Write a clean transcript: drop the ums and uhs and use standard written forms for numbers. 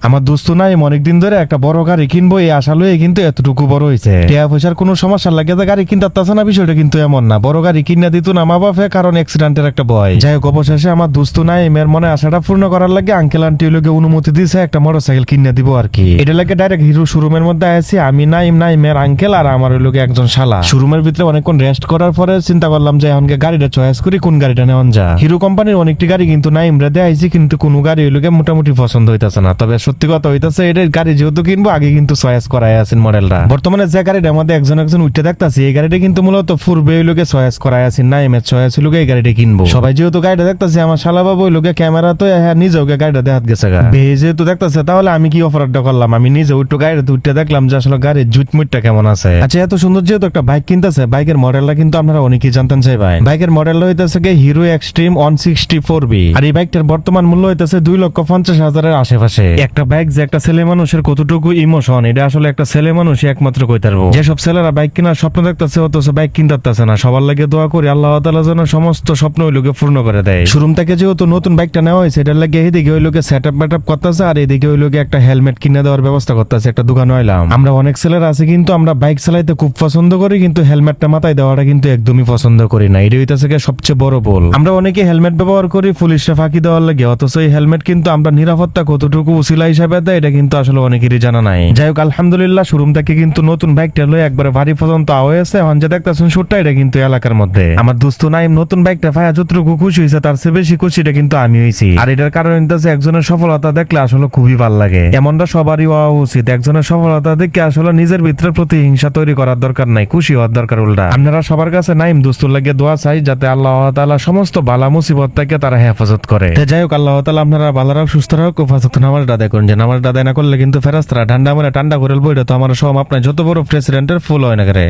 আমার দোস্ত নাই অনেকদিন ধরে একটা বড় গাড়ি কিনবো এই আশা লয়ে কিন্তু এতটুকু বড় হয়েছে। টাকা পয়সার কোনো সমস্যা লাগে যে গাড়ি কিনতে পারতাছে না, বিষয়টা কিন্তু এমন না। বড় গাড়ি কিনে দিত না মা বাপে, কারণ অ্যাক্সিডেন্টের একটা ভয়। যাই হোক, অবশেষে আমার দোস্ত নাই এর মনে আশাটা পূর্ণ করার লাগে আঙ্কেল আন্টি লোকে অনুমতি দিয়েছে একটা মোটরসাইকেল কিনে দিব আর কি। এটা লাগে ডাইরেক্ট হিরো শোরুমের মধ্যে আছি আমি, নাইমের আঙ্কেল আর আমার ওই লোকে একজন শালা। শোরুমের ভিতরে অনেকক্ষণ রেস্ট করার পরে চিন্তা করলাম যে এখনকে গাড়িটা চয়েস করি, কোন গাড়িটা নেওয়া যা। হিরো কোম্পানির অনেকটি গাড়ি কিন্তু নাইমরা দেয় আইছি, কিন্তু কোনো গাড়ি ওই লোকে মোটামুটি পছন্দ হইতাছে না। তবে সত্যি কথা হইতাছে, এটার গাড়ি যেহেতু কিনবো আগে কিন্তু চয়েস করাই আছেন মডেলটা। বর্তমানে যে গাড়িটা আমাদের একজন উঠতে দেখতাছি, এই গাড়িটা কিন্তু মূলত পূর্বে ওই লোকে চয়েস করাই আছেন, নাইমের চয়েস হইল এই গাড়িটা কিনবো। সবাই যেহেতু গাড়িটা দেখতাছে, আমার শালা বাবু ওই লোকে ক্যামেরা তো নিজেও গাড়িটা দেখাত গেছে গা। যেহেতু দেখতাছে, তাহলে আমি কি অফারটা করলাম, আমি নিজে উঠতে গাড়িটা উঠতে দেখলাম যে আসলে গাড়ির জুটমুটটা কেমন আছে। আচ্ছা, এত সুন্দর যেহেতু একটা বাইক কিনতেছে, বাইকের মডেলটা কিন্তু আপনারা অনেকেই জানতেন চাই ভাই। বাইকের মডেলটা হইতেছে হিরো এক্সট্রিম 164B, আর এই বাইকটার বর্তমান মূল্য হইতেছে 2,50,000-এর আশেপাশে। একটা বাইক যে একটা ছেলে মানুষের কতটুকু ইমোশন, এটা আসলে একটা ছেলে মানুষই একমাত্র কইতে পারবো। যেসব ছেলেরা বাইক কেনার স্বপ্ন দেখতেছে অথচ বাইক কিনতেছে না, সবার লাগে দোয়া করি আল্লাহ তাআলা যেন সমস্ত স্বপ্ন ওই লোকে পূর্ণ করে দেয়। শোরুম থেকে যেহেতু নতুন বাইকটা নেওয়া হয়েছে, এটার লাগে এইদিকে ওই লোকে সেটআপ ব্যাটআপ করতেছে, আর এইদিকে ওই লোকে একটা হেলমেট কিনে দেওয়ার ব্যবস্থা করতেছে। একটা দোকান হইলাম আমরা, অনেক ছেলেরা আছে কিন্তু আমরা বাইক চালাইতে খুব পছন্দ করি, কিন্তু হেলমেটটা মাথায় দেওয়াটা কিন্তু একদমই পছন্দ করি না। এটা হইতেছে সবচেয়ে বড় ভুল। আমরা অনেকে হেলমেট ব্যবহার করি পুলিশরা ফাঁকি দেওয়ার লাগে, অথচ এই হেলমেট কিন্তু আমরা নিরাপত্তা কতটুকু উসিলা হিসাবে দেয় এটা কিন্তু আসলে অনেকেরই জানা নাই। যাই হোক, আলহামদুলিল্লাহ শোরুম থেকে কিন্তু নতুন বাইকটা লয়ে একবারে বাড়ি পর্যন্ত হয়েছে। এখন যে দেখতেছেন শুটটা, এটা কিন্তু এলাকার মধ্যে। আমার দোস্ত নাইম নতুন বাইকটা পায়া যতটুকু খুশি হয়েছে, তার চেয়ে বেশি খুশিটা কিন্তু আমি হয়েছি। আর এটার কারণ হচ্ছে একজনের সফলতা দেখলে আসলে খুবই ভালো লাগে। এমনটা সবারই হওয়া উচিত। একজনের সফলতা দেখে আসলে নিজের ভিতরে প্রতিহিংসা তৈরি করার দরকার নাই, খুশি হওয়ার দরকার উল্টা। আপনারা সবার কাছে নাইম দোস্তুর লাগে দোয়া চাই, যাতে আল্লাহ তাআলা সমস্ত বালা মুসিবত থেকে তারা হেফাজত করে। যাই হোক, আল্লাহ তাআলা আপনারা ভালো রাখ, সুস্থ রাখ, হেফাজত নামাজ আদায় করেন। যে নামাজ আদায় না করলে কিন্তু ফেরেশতারা ঠান্ডা করে বইটা তো আমার সব আপনার যত বড় প্রেসিডেন্টের ফুল হয় না করে।